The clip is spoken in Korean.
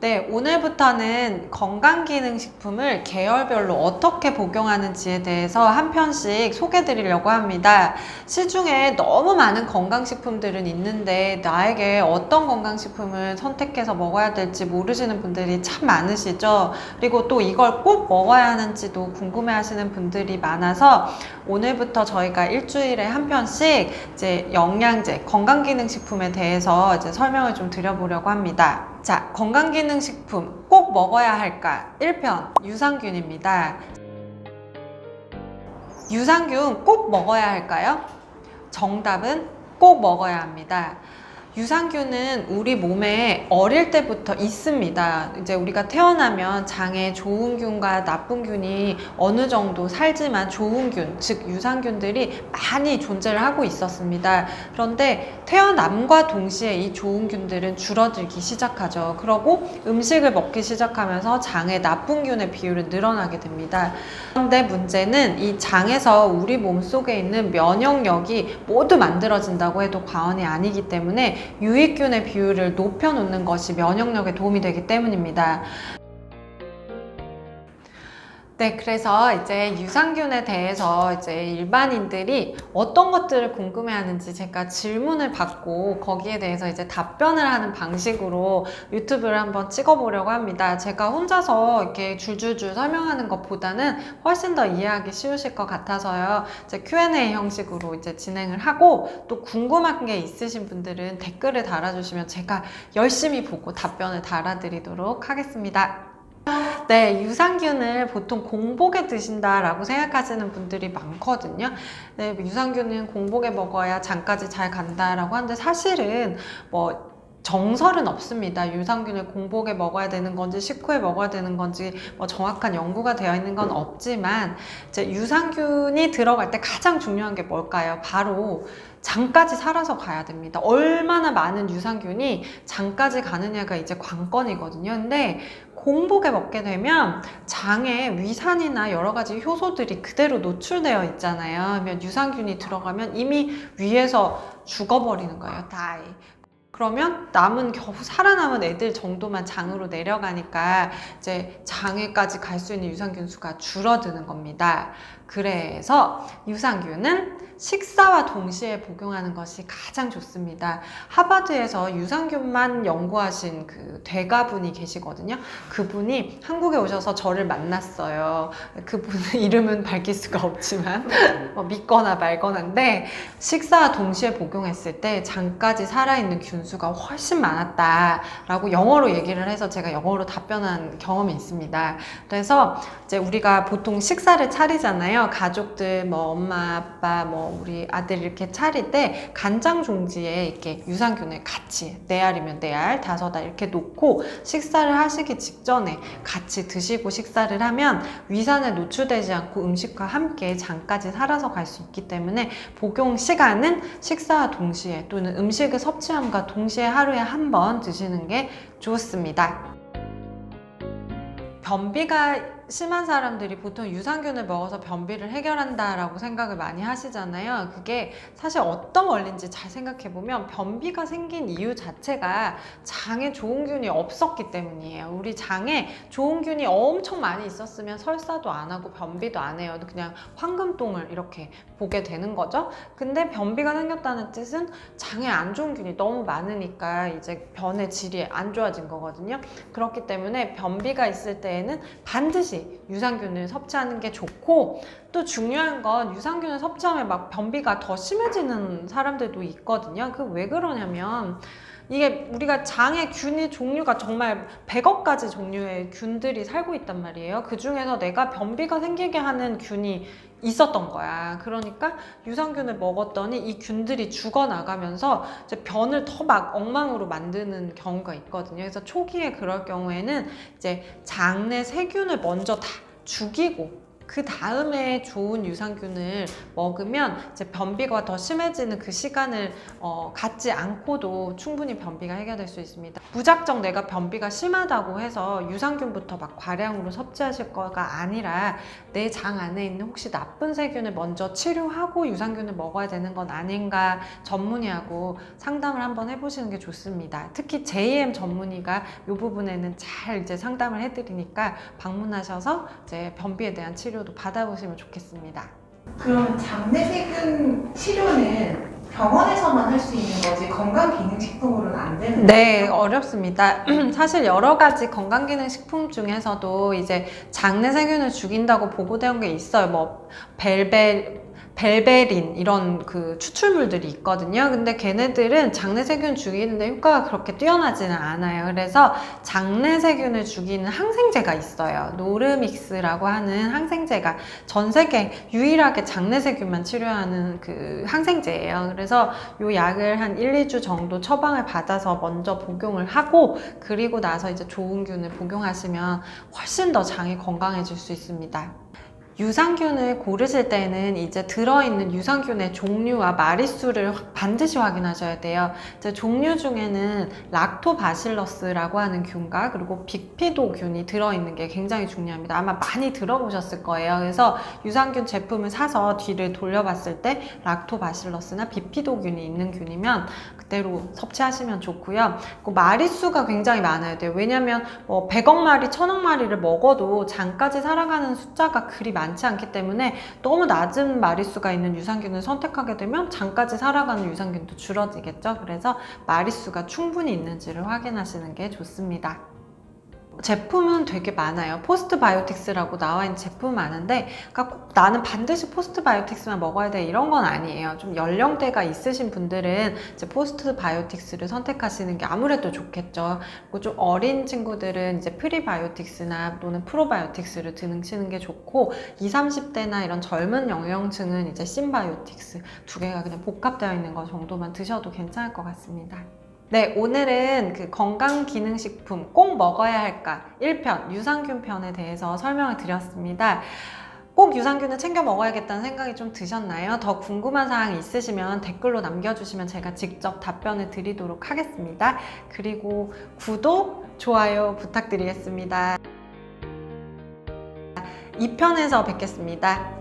네, 오늘부터는 건강기능식품을 계열별로 어떻게 복용하는지에 대해서 한 편씩 소개해 드리려고 합니다. 시중에 너무 많은 건강식품들은 있는데 나에게 어떤 건강식품을 선택해서 먹어야 될지 모르시는 분들이 참 많으시죠. 그리고 또 이걸 꼭 먹어야 하는지도 궁금해 하시는 분들이 많아서 오늘부터 저희가 일주일에 한 편씩 이제 영양제, 건강기능식품에 대해서 이제 설명을 좀 드려보려고 합니다. 자, 건강기능식품 꼭 먹어야 할까? 1편 유산균입니다. 유산균 꼭 먹어야 할까요? 정답은 꼭 먹어야 합니다. 유산균은 우리 몸에 어릴 때부터 있습니다. 이제 우리가 태어나면 장에 좋은 균과 나쁜 균이 어느 정도 살지만 좋은 균, 즉 유산균들이 많이 존재를 하고 있었습니다. 그런데 태어남과 동시에 이 좋은 균들은 줄어들기 시작하죠. 그러고 음식을 먹기 시작하면서 장에 나쁜 균의 비율은 늘어나게 됩니다. 그런데 문제는 이 장에서 우리 몸속에 있는 면역력이 모두 만들어진다고 해도 과언이 아니기 때문에 유익균의 비율을 높여놓는 것이 면역력에 도움이 되기 때문입니다. 네, 그래서 이제 유산균에 대해서 이제 일반인들이 어떤 것들을 궁금해하는지 제가 질문을 받고 거기에 대해서 이제 답변을 하는 방식으로 유튜브를 한번 찍어보려고 합니다. 제가 혼자서 이렇게 줄줄줄 설명하는 것보다는 훨씬 더 이해하기 쉬우실 것 같아서요. 이제 Q&A 형식으로 이제 진행을 하고 또 궁금한 게 있으신 분들은 댓글을 달아주시면 제가 열심히 보고 답변을 달아드리도록 하겠습니다. 네, 유산균을 보통 공복에 드신다라고 생각하시는 분들이 많거든요. 네, 유산균은 공복에 먹어야 장까지 잘 간다라고 하는데 사실은 뭐 정설은 없습니다. 유산균을 공복에 먹어야 되는 건지 식후에 먹어야 되는 건지 뭐 정확한 연구가 되어 있는 건 없지만 이제 유산균이 들어갈 때 가장 중요한 게 뭘까요? 바로 장까지 살아서 가야 됩니다. 얼마나 많은 유산균이 장까지 가느냐가 이제 관건이거든요. 근데 공복에 먹게 되면 장에 위산이나 여러 가지 효소들이 그대로 노출되어 있잖아요. 그러면 유산균이 들어가면 이미 위에서 죽어버리는 거예요. 다이. 그러면 남은 겨우 살아남은 애들 정도만 장으로 내려가니까 이제 장에까지 갈 수 있는 유산균 수가 줄어드는 겁니다. 그래서 유산균은 식사와 동시에 복용하는 것이 가장 좋습니다. 하버드에서 유산균만 연구하신 그 대가분이 계시거든요. 그분이 한국에 오셔서 저를 만났어요. 그분의 이름은 밝힐 수가 없지만 믿거나 말거나인데 식사와 동시에 복용했을 때 장까지 살아있는 균수가 훨씬 많았다라고 영어로 얘기를 해서 제가 영어로 답변한 경험이 있습니다. 그래서 이제 우리가 보통 식사를 차리잖아요. 가족들, 뭐 엄마, 아빠, 뭐 우리 아들 이렇게 차릴 때 간장 종지에 이렇게 유산균을 같이 4알이면 4알, 5알 이렇게 놓고 식사를 하시기 직전에 같이 드시고 식사를 하면 위산에 노출되지 않고 음식과 함께 장까지 살아서 갈 수 있기 때문에 복용 시간은 식사와 동시에 또는 음식을 섭취함과 동시에 하루에 한 번 드시는 게 좋습니다. 변비가 심한 사람들이 보통 유산균을 먹어서 변비를 해결한다라고 생각을 많이 하시잖아요. 그게 사실 어떤 원리인지 잘 생각해보면 변비가 생긴 이유 자체가 장에 좋은 균이 없었기 때문이에요. 우리 장에 좋은 균이 엄청 많이 있었으면 설사도 안 하고 변비도 안 해요. 그냥 황금똥을 이렇게 보게 되는 거죠. 근데 변비가 생겼다는 뜻은 장에 안 좋은 균이 너무 많으니까 이제 변의 질이 안 좋아진 거거든요. 그렇기 때문에 변비가 있을 때에는 반드시 유산균을 섭취하는 게 좋고, 또 중요한 건 유산균을 섭취하면 막 변비가 더 심해지는 사람들도 있거든요. 그 왜 그러냐면 이게 우리가 장에 균의 종류가 정말 100억 가지 종류의 균들이 살고 있단 말이에요. 그 중에서 내가 변비가 생기게 하는 균이 있었던 거야. 그러니까 유산균을 먹었더니 이 균들이 죽어나가면서 이제 변을 더 막 엉망으로 만드는 경우가 있거든요. 그래서 초기에 그럴 경우에는 이제 장내 세균을 먼저 다 죽이고 그 다음에 좋은 유산균을 먹으면 이제 변비가 더 심해지는 그 시간을 갖지 않고도 충분히 변비가 해결될 수 있습니다. 무작정 내가 변비가 심하다고 해서 유산균부터 막 과량으로 섭취하실 거가 아니라 내 장 안에 있는 혹시 나쁜 세균을 먼저 치료하고 유산균을 먹어야 되는 건 아닌가 전문의하고 상담을 한번 해보시는 게 좋습니다. 특히 JM 전문의가 이 부분에는 잘 이제 상담을 해드리니까 방문하셔서 이제 변비에 대한 치료도 받아보시면 좋겠습니다. 그럼 장내세균 치료는 병원에서만 할 수 있는 거지 건강기능식품으로는 안 되는 네, 거예요? 어렵습니다. 사실 여러 가지 건강기능식품 중에서도 이제 장내 세균을 죽인다고 보고된 게 있어요. 뭐 벨베린 이런 그 추출물들이 있거든요. 근데 걔네들은 장내 세균 죽이는데 효과가 그렇게 뛰어나지는 않아요. 그래서 장내 세균을 죽이는 항생제가 있어요. 노르믹스라고 하는 항생제가 전 세계 유일하게 장내 세균만 치료하는 그 항생제예요. 그래서 이 약을 한 1, 2주 정도 처방을 받아서 먼저 복용을 하고 그리고 나서 이제 좋은 균을 복용하시면 훨씬 더 장이 건강해질 수 있습니다. 유산균을 고르실 때는 이제 들어있는 유산균의 종류와 마리수를 반드시 확인하셔야 돼요. 이제 종류 중에는 락토바실러스라고 하는 균과 그리고 빅피도균이 들어있는 게 굉장히 중요합니다. 아마 많이 들어보셨을 거예요. 그래서 유산균 제품을 사서 뒤를 돌려봤을 때 락토바실러스나 빅피도균이 있는 균이면 그대로 섭취하시면 좋고요. 그 마리수가 굉장히 많아야 돼요. 왜냐면 100억 마리, 1000억 마리를 먹어도 장까지 살아가는 숫자가 그리 많지 않기 때문에 너무 낮은 마리수가 있는 유산균을 선택하게 되면 장까지 살아가는 유산균도 줄어들겠죠. 그래서 마리수가 충분히 있는지를 확인하시는 게 좋습니다. 제품은 되게 많아요. 포스트바이오틱스라고 나와 있는 제품 많은데 그러니까 꼭 나는 반드시 포스트바이오틱스만 먹어야 돼 이런 건 아니에요. 좀 연령대가 있으신 분들은 이제 포스트바이오틱스를 선택하시는 게 아무래도 좋겠죠. 그리고 좀 어린 친구들은 이제 프리바이오틱스나 또는 프로바이오틱스를 드시는 게 좋고 20, 30대나 이런 젊은 연령층은 이제 신바이오틱스 두 개가 그냥 복합되어 있는 거 정도만 드셔도 괜찮을 것 같습니다. 네, 오늘은 그 건강기능식품 꼭 먹어야 할까 1편 유산균 편에 대해서 설명을 드렸습니다. 꼭 유산균을 챙겨 먹어야겠다는 생각이 좀 드셨나요? 더 궁금한 사항이 있으시면 댓글로 남겨주시면 제가 직접 답변을 드리도록 하겠습니다. 그리고 구독, 좋아요 부탁드리겠습니다. 2편에서 뵙겠습니다.